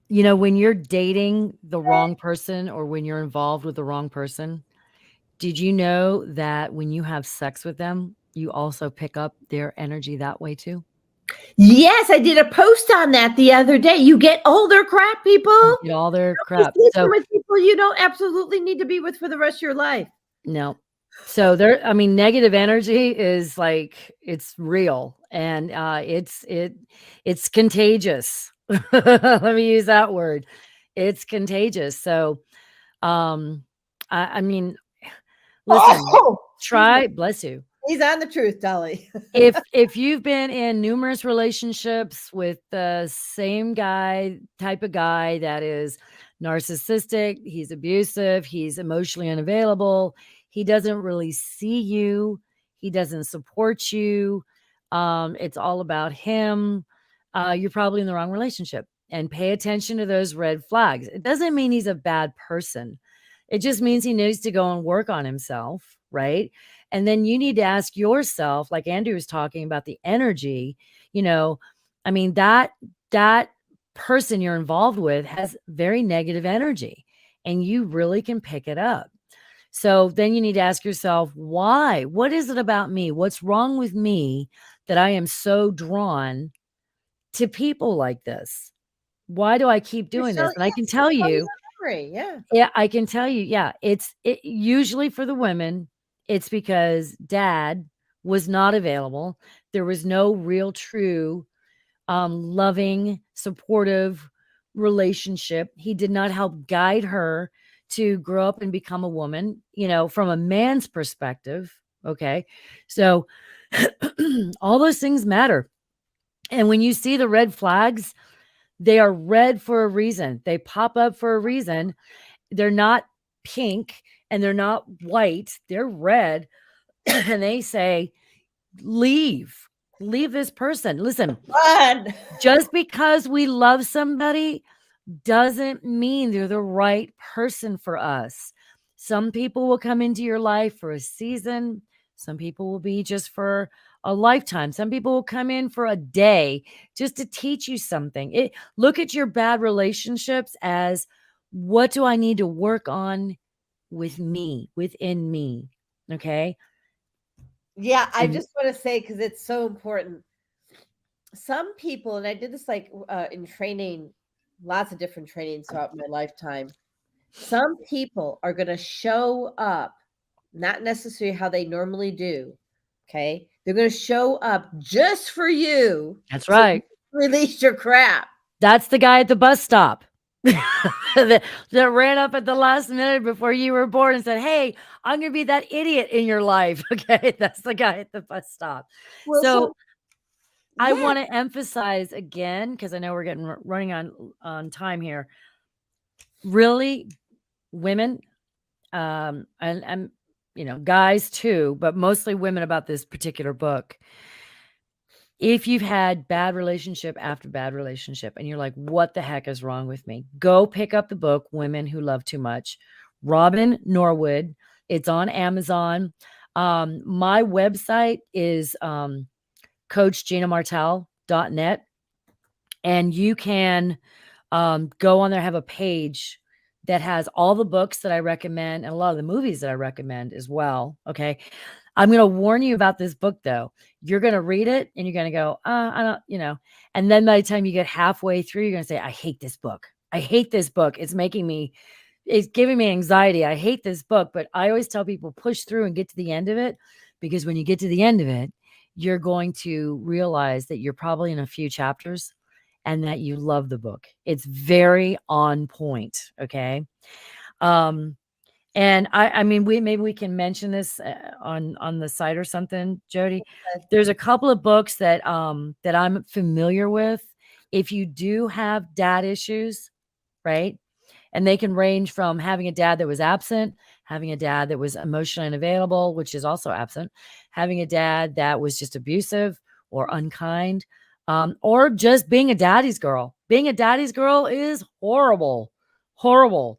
You know, when you're dating the wrong person or when you're involved with the wrong person, did you know that when you have sex with them, you also pick up their energy that way too? Yes, I did a post on that the other day. You get older crap, people. You get all their Don't be crap. sleeping So, with people you don't absolutely need to be with for the rest of your life. no. So there, I mean, negative energy is like it's real and it's contagious. Let me use that word. It's contagious. So I mean, listen, Oh, excuse me. try bless you. He's on the truth, Dolly. If you've been in numerous relationships with the same guy, type of guy that is narcissistic, he's abusive, he's emotionally unavailable, he doesn't really see you, he doesn't support you, it's all about him, you're probably in the wrong relationship. And pay attention to those red flags. It doesn't mean he's a bad person. It just means he needs to go and work on himself, right? And then you need to ask yourself, like Andrew was talking about the energy, you know, I mean, that person you're involved with has very negative energy and you really can pick it up. So then you need to ask yourself, why? What is it about me? What's wrong with me that I am so drawn to people like this? Why do I keep You're doing so this? And I can yes, you're tell so you, memory. Yeah. yeah, I can tell you, yeah, it usually for the women, it's because dad was not available. There was no real true loving, supportive relationship. He did not help guide her to grow up and become a woman, you know, from a man's perspective. Okay. So all those things matter. And when you see the red flags, they are red for a reason. They pop up for a reason. They're not pink and they're not white, they're red. And they say, leave, leave this person. Listen, Fun. just because we love somebody doesn't mean they're the right person for us. Some people will come into your life for a season, some people will be just for a lifetime. Some people will come in for a day just to teach you something. Look at your bad relationships as, what do I need to work on with me, within me? Okay? Yeah, I And just want to say because it's so important. Some people, and I did this like in training, lots of different trainings throughout my lifetime. Some people are going to show up, not necessarily how they normally do. Okay. They're going to show up just for you. that's So you right. release your crap. That's the guy at the bus stop that ran up at the last minute before you were born and said, "Hey, I'm gonna be that idiot in your life." Okay, that's the guy at the bus stop. Well, So so I yeah, want to emphasize again because I know we're getting running on time here. Really, women, and you know, guys too, but mostly women about this particular book. If you've had bad relationship after bad relationship and you're like, what the heck is wrong with me? Go pick up the book, Women Who Love Too Much. Robin Norwood. It's on Amazon. My website is coachginamartell.net. And you can go on there, have a page that has all the books that I recommend and a lot of the movies that I recommend as well. Okay. I'm going to warn you about this book though. You're going to read it and you're going to go, I don't, you know, and then by the time you get halfway through, you're going to say, I hate this book. I hate this book. It's giving me anxiety. I hate this book. But I always tell people push through and get to the end of it because when you get to the end of it, you're going to realize that you're probably in a few chapters and that you love the book. It's very on point. Okay. Um, and I mean, maybe we can mention this on the site or something, Jody. There's a couple of books that I'm familiar with. If you do have dad issues, right? And they can range from having a dad that was absent, having a dad that was emotionally unavailable, which is also absent, having a dad that was just abusive or unkind, or just being a daddy's girl. Being a daddy's girl is horrible, horrible.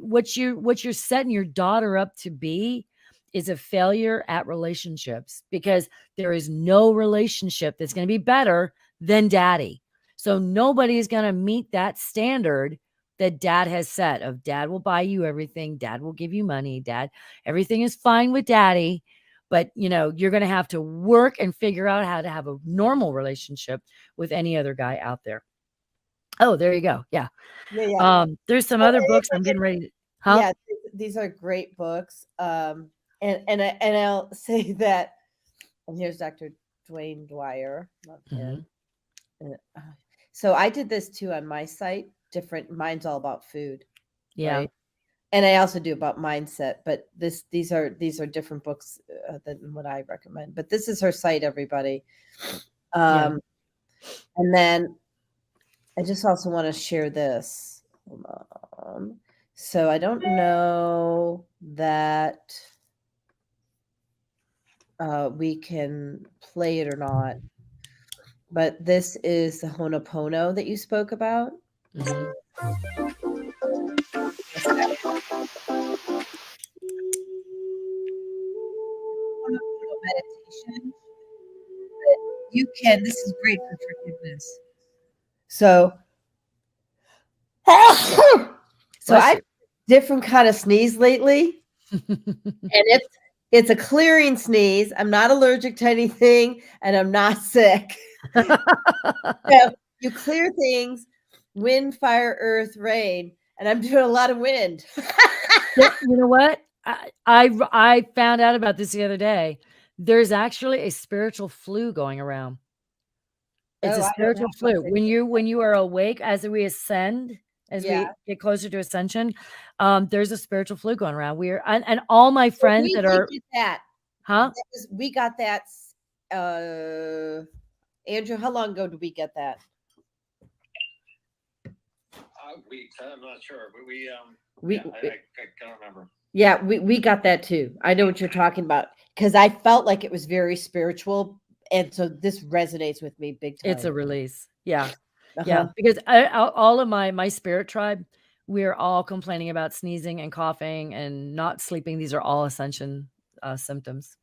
What you're setting your daughter up to be is a failure at relationships because there is no relationship that's going to be better than daddy. So nobody's going to meet that standard that dad has set of dad will buy you everything, dad will give you money, dad, everything is fine with daddy. But you're going to have to work and figure out how to have a normal relationship with any other guy out there. Oh, there you go. Yeah. Yeah. There's some So, other and books if I I'm can, getting ready to, huh? yeah, these are great books. And I'll say that. And here's Dr. Dwayne Dwyer. Love him. Mhm. So I did this too on my site. Different. Mine's all about food, Yeah. right? And I also do about mindset. But these are different books than what I recommend. But this is her site, everybody. Yeah. And then I just also want to share this. Hold on. So I don't know that we can play it or not, but this is the Honopono that you spoke about. Mhm. Honopono meditation. But you can. This is great for forgiveness. So, so Bless I've you. different kind of sneeze lately, and it's a clearing sneeze. I'm not allergic to anything, and I'm not sick. So you clear things, wind, fire, earth, rain, and I'm doing a lot of wind. Yeah, you know what? I found out about this the other day. There's actually a spiritual flu going around. It's Oh, a I don't spiritual have one. flu. When you are awake as we ascend, as Yeah. we get closer to ascension, there's a spiritual flu going around. And all my Well, friends we that did are get that. huh? We got that. Andrew, how long ago did we get that? Weeks. I'm not sure, but We yeah, I can't remember. Yeah, we got that too. I know what you're talking about because I felt like it was very spiritual, and so this resonates with me big It's a time. release. Yeah. Yeah, Uh-huh. because all of my spirit tribe, we're all complaining about sneezing and coughing and not sleeping. These are all ascension symptoms.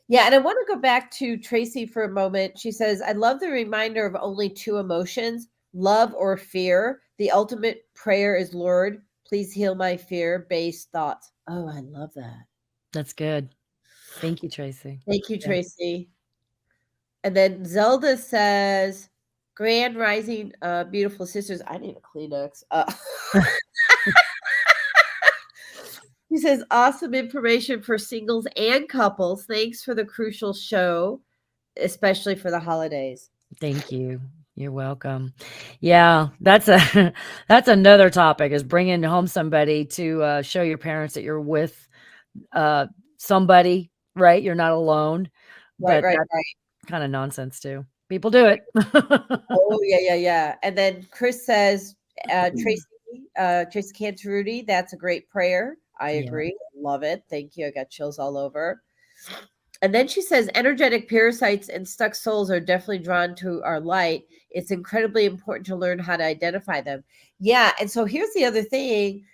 Yeah, and I want to go back to Tracy for a moment. She says, I love the reminder of only two emotions, love or fear. The ultimate prayer is, Lord, please heal my fear-based thoughts. Oh, I love that. That's good. Thank you, Tracy. Thank you, Yeah. Tracy. And then Zelda says, Grand Rising, beautiful sisters. I need a Kleenex. He says, awesome information for singles and couples. Thanks for the crucial show, especially for the holidays. Thank you. You're welcome. Yeah, that's a that's another topic is bringing home somebody to show your parents that you're with uh, somebody, right? You're not alone, Right, but right, that's right. kind of nonsense too. People do it. Oh, yeah. And then Chris says, Tracy, Tracy Cantarutti, that's a great prayer. I Yeah. agree. Love it. Thank you. I got chills all over. And then she says, energetic parasites and stuck souls are definitely drawn to our light. It's incredibly important to learn how to identify them. Yeah. And so here's the other thing.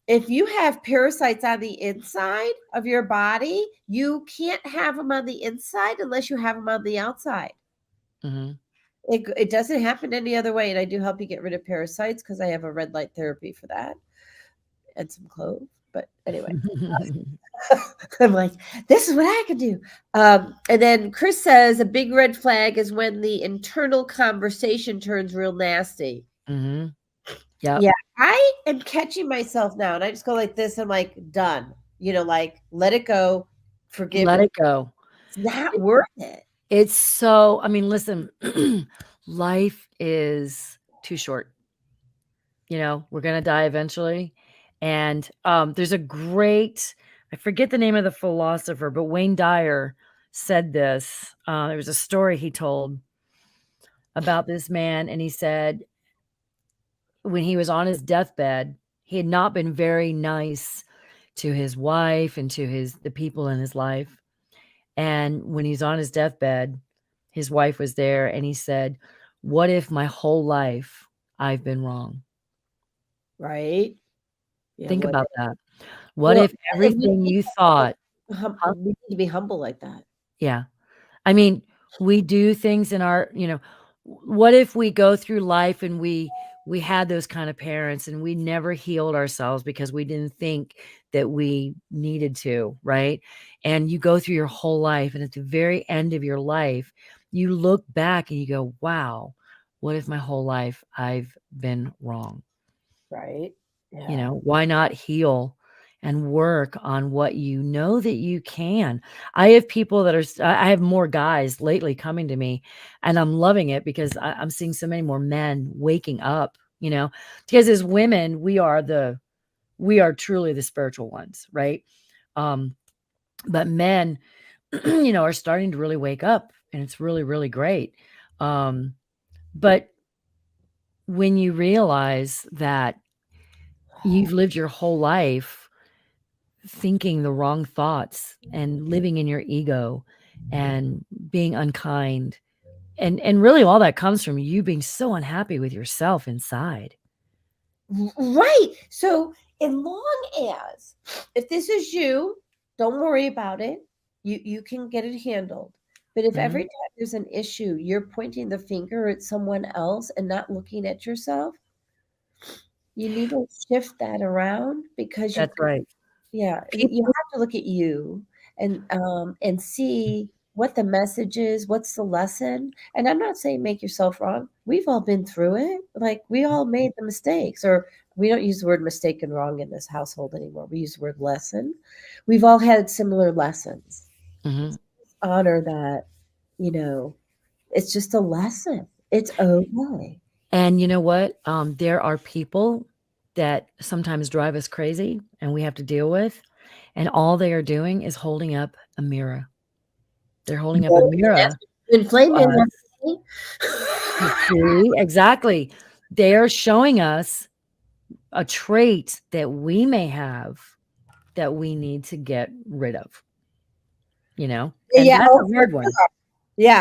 If you have parasites on the inside of your body, you can't have them on the inside unless you have them on the outside. Mhm. It doesn't happen any other way. And I do help you get rid of parasites because I have a red light therapy for that and some cloves. But anyway. I'm like, this is what I can do. And then Chris says a big red flag is when the internal conversation turns real nasty. Mhm. Yep. Yeah, I am catching myself now, and I just go like this. I'm like, done. Like let it go, forgive Let it. it go. It's not It worth it. it's so I mean, listen, life is too short. We're gonna die eventually. And there's a great I forget the name of the philosopher, but Wayne Dyer said this. There was a story he told about this man, and he said when he was on his deathbed, he had not been very nice to his wife and to the people in his life. And when he's on his deathbed, his wife was there and he said, "What if my whole life I've been wrong?" Right? Yeah. Think What? about that. What Well, if and we everything need you thought huh? we need to be humble like that. Yeah. I mean, we do things in our what if we go through life and we had those kind of parents and we never healed ourselves because we didn't think that we needed to, right? And you go through your whole life, and at the very end of your life, you look back and you go, wow, what if my whole life I've been wrong? Right. You Yeah. know, why not heal and work on what you know that you can? I have people that are, I have more guys lately coming to me, and I'm loving it because I'm seeing so many more men waking up, you know, because as women, we are truly the spiritual ones, right? Um, but men, you know, are starting to really wake up, and it's really, really great. But when you realize that you've lived your whole life thinking the wrong thoughts and living in your ego and being unkind, and really all that comes from you being so unhappy with yourself inside. Right. So, as long as if this is you, don't worry about it. You can get it handled. But if every Mhm. time there's an issue, you're pointing the finger at someone else and not looking at yourself, you need to shift that around because That's right. yeah, you People. have to look at you and see what the message is, what's the lesson. And I'm not saying make yourself wrong. We've all been through it. Like we all made the mistakes, or we don't use the word mistake and wrong in this household anymore. We use the word lesson. We've all had similar lessons. Mhm. Honor that, you know, it's just a lesson. It's okay. And you know what? There are people that sometimes drive us crazy and we have to deal with, and all they are doing is holding up a mirror. They're holding up a mirror. When flame in Uh, that see, exactly. They're showing us a trait that we may have that we need to get rid of, you know? And yeah, that's oh, a hard one. yeah.